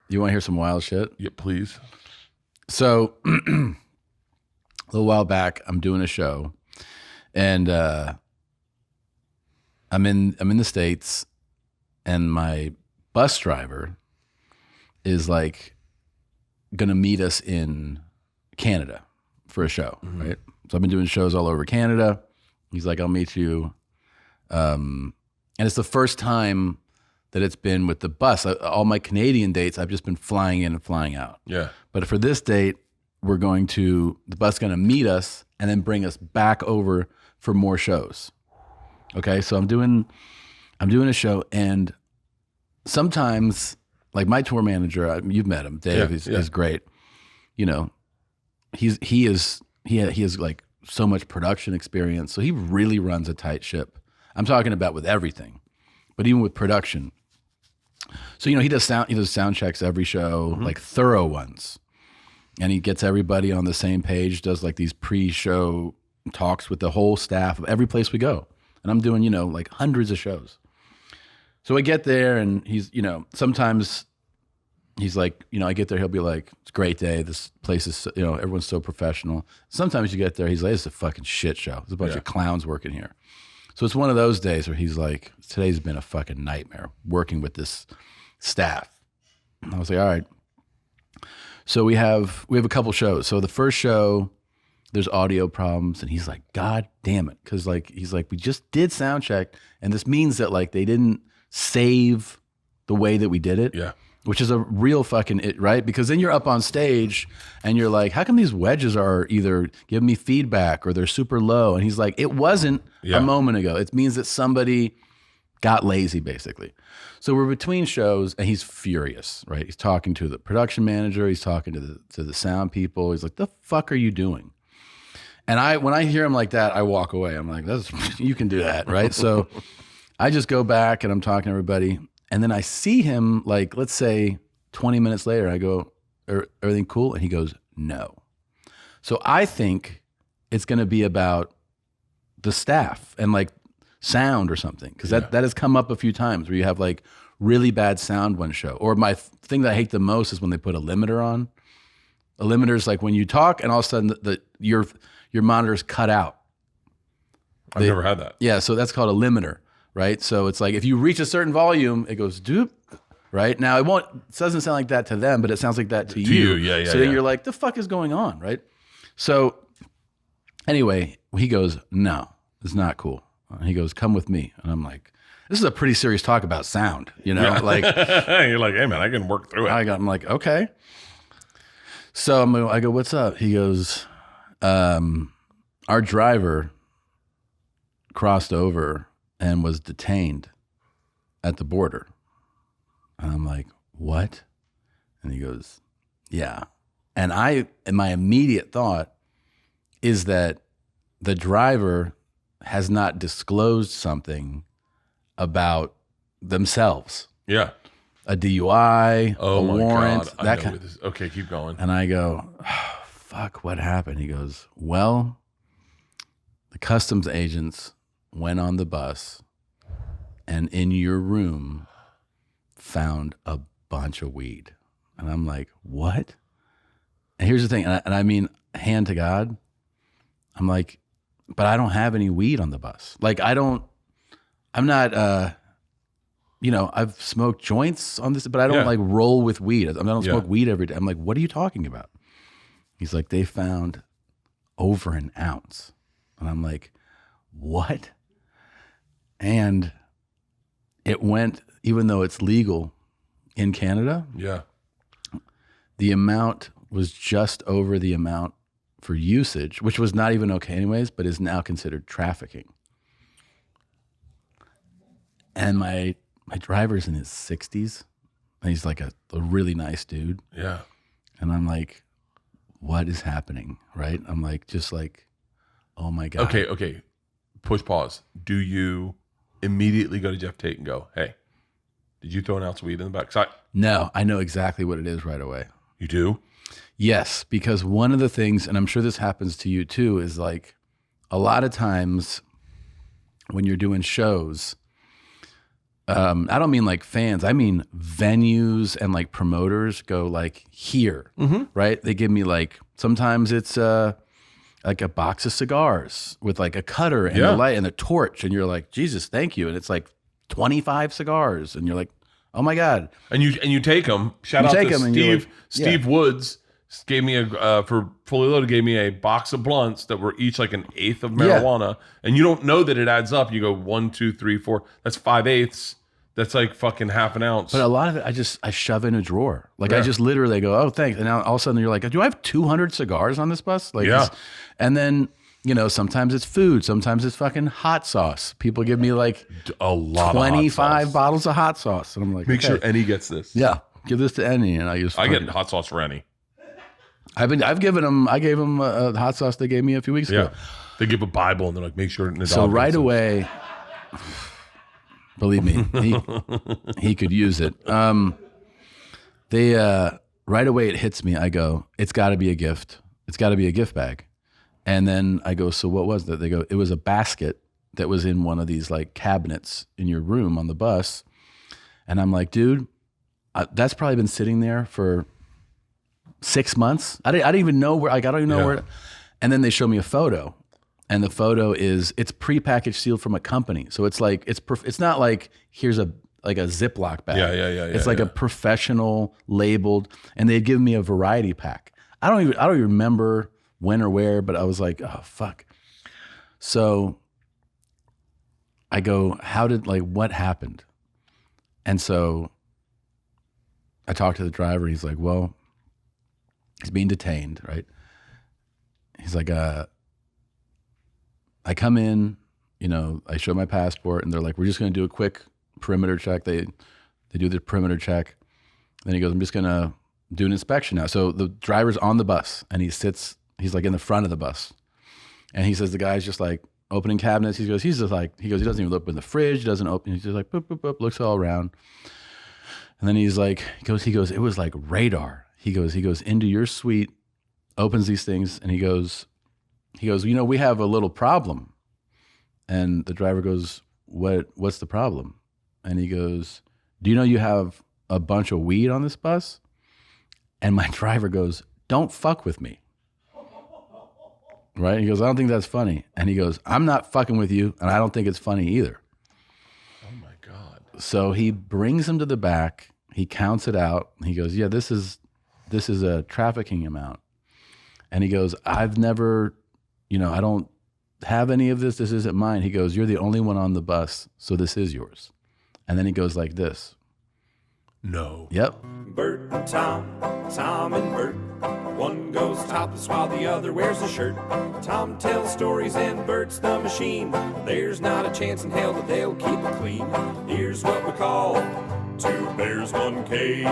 You want to hear some wild shit? Yeah, please. So a little while back, I'm doing a show, and I'm in the States, and my bus driver is like gonna meet us in Canada for a show, right? So I've been doing shows all over Canada. He's like, I'll meet you. And it's the first time that it's been with the bus. All my Canadian dates, I've just been flying in and flying out. Yeah. But for this date, the bus going to meet us and then bring us back over for more shows. Okay. So I'm doing a show, and sometimes, like my tour manager, you've met him, Dave, is great. You know, he has like so much production experience. So he really runs a tight ship. I'm talking about with everything, but even with production. So, he does sound checks every show, like thorough ones. And he gets everybody on the same page, does like these pre-show talks with the whole staff of every place we go. And I'm doing, like hundreds of shows. So I get there, and he's, sometimes he's like, I get there, he'll be like, it's a great day. This place is, everyone's so professional. Sometimes you get there, he's like, it's a fucking shit show. There's a bunch of clowns working here. So it's one of those days where he's like, today's been a fucking nightmare working with this staff. And I was like, all right. So we have a couple shows. So the first show, there's audio problems, and he's like, God damn it. Cause he's like, we just did sound check, and this means that like they didn't save the way that we did it. Yeah. Which is a real fucking it, right? Because then you're up on stage and you're like, how come these wedges are either giving me feedback or they're super low? And he's like, it wasn't a moment ago. It means that somebody got lazy, basically. So we're between shows, and he's furious, right? He's talking to the production manager. He's talking to the sound people. He's like, the fuck are you doing? And when I hear him like that, I walk away. I'm like, you can do that, right? So I just go back, and I'm talking to everybody. And then I see him, like, let's say 20 minutes later, I go, everything cool? And he goes, no. So I think it's going to be about the staff and like sound or something. Cause that has come up a few times where you have like really bad sound one show. Or my thing that I hate the most is when they put a limiter on. A limiter is like when you talk and all of a sudden your monitors cut out. I've never had that. Yeah. So that's called a limiter. Right. So it's like if you reach a certain volume, it goes doop. Right. Now it doesn't sound like that to them, but it sounds like that to you. Yeah. So then you're like, the fuck is going on? Right. So anyway, he goes, no, it's not cool. He goes, come with me. And I'm like, this is a pretty serious talk about sound, like you're like, hey man, I can work through it. I'm like, okay. So I go, what's up? He goes, our driver crossed over and was detained at the border. And I'm like, what? And he goes, yeah. And my immediate thought is that the driver has not disclosed something about themselves. Yeah. A DUI, a warrant, God. that kind of. Okay, keep going. And I go, oh, fuck, what happened? He goes, well, the customs agents went on the bus and in your room found a bunch of weed. And I'm like, what? And here's the thing. And I mean, hand to God, I'm like, but I don't have any weed on the bus. Like I'm not, I've smoked joints on this, but I don't like roll with weed. I don't smoke weed every day. I'm like, what are you talking about? He's like, they found over an ounce. And I'm like, what? And it went, even though it's legal in Canada, the amount was just over the amount for usage, which was not even okay anyways, but is now considered trafficking. And my driver's in his 60s, and he's like a really nice dude. Yeah. And I'm like, what is happening, right? I'm like, just like, oh my God. Okay. Push pause. Do you immediately go to Jeff Tate and go, hey, did you throw an ounce of weed in the back? No, I know exactly what it is right away. You do? Yes, because one of the things, and I'm sure this happens to you too, is like a lot of times when you're doing shows, I don't mean like fans. I mean venues and like promoters go like here, right? They give me like, sometimes it's like a box of cigars with like a cutter and a light and a torch. And you're like, Jesus, thank you. And it's like 25 cigars. And you're like, oh my God. And you take them. Shout out to Steve. Steve Woods gave me for Fully Loaded, gave me a box of blunts that were each like an eighth of marijuana. And you don't know that it adds up. You go 1, 2, 3, 4. That's 5/8. That's like fucking half an ounce. But a lot of it, I shove in a drawer. Like I just literally go, oh, thanks. And now all of a sudden you're like, do I have 200 cigars on this bus? Like, and then, sometimes it's food. Sometimes it's fucking hot sauce. People give me like a lot 25 bottles of hot sauce. And I'm like, make sure Annie gets this. Yeah. Give this to Annie. And I get hot sauce for Annie. I gave them the hot sauce they gave me a few weeks ago. They give a Bible and they're like, make sure. So right away, believe me, he could use it. They right away it hits me. I go, it's got to be a gift. It's got to be a gift bag. And then I go, so what was that? They go, it was a basket that was in one of these like cabinets in your room on the bus. And I'm like, dude, that's probably been sitting there for 6 months. I didn't even know where. Like I don't even know where. And then they show me a photo. And the photo it's prepackaged, sealed from a company. So it's like it's not like here's a Ziploc bag. Yeah. It's like a professional labeled, and they'd give me a variety pack. I don't even remember when or where, but I was like, oh fuck. So I go, what happened? And so I talked to the driver. He's like, well, he's being detained, right? He's like, I come in, I show my passport, and they're like, we're just going to do a quick perimeter check. They do the perimeter check. Then he goes, I'm just going to do an inspection now. So the driver's on the bus, and he's like in the front of the bus. And he says the guy's just like opening cabinets. He doesn't even look in the fridge, doesn't open. He's just like, boop, boop, boop, looks all around. And then he goes, it was like radar. He goes into your suite, opens these things, and he goes, we have a little problem. And the driver goes, what's the problem? And he goes, do you know you have a bunch of weed on this bus? And my driver goes, don't fuck with me. Right? He goes, I don't think that's funny. And he goes, I'm not fucking with you, and I don't think it's funny either. Oh my God. So he brings him to the back. He counts it out. He goes, yeah, this is a trafficking amount. And he goes, I've never, I don't have any of this. This isn't mine. He goes, you're the only one on the bus, so this is yours. And then he goes like this. No. Yep. Bert and Tom, Tom and Bert. One goes topless while the other wears a shirt. Tom tells stories and Bert's the machine. There's not a chance in hell that they'll keep it clean. Here's what we call 2 bears, 1 cave.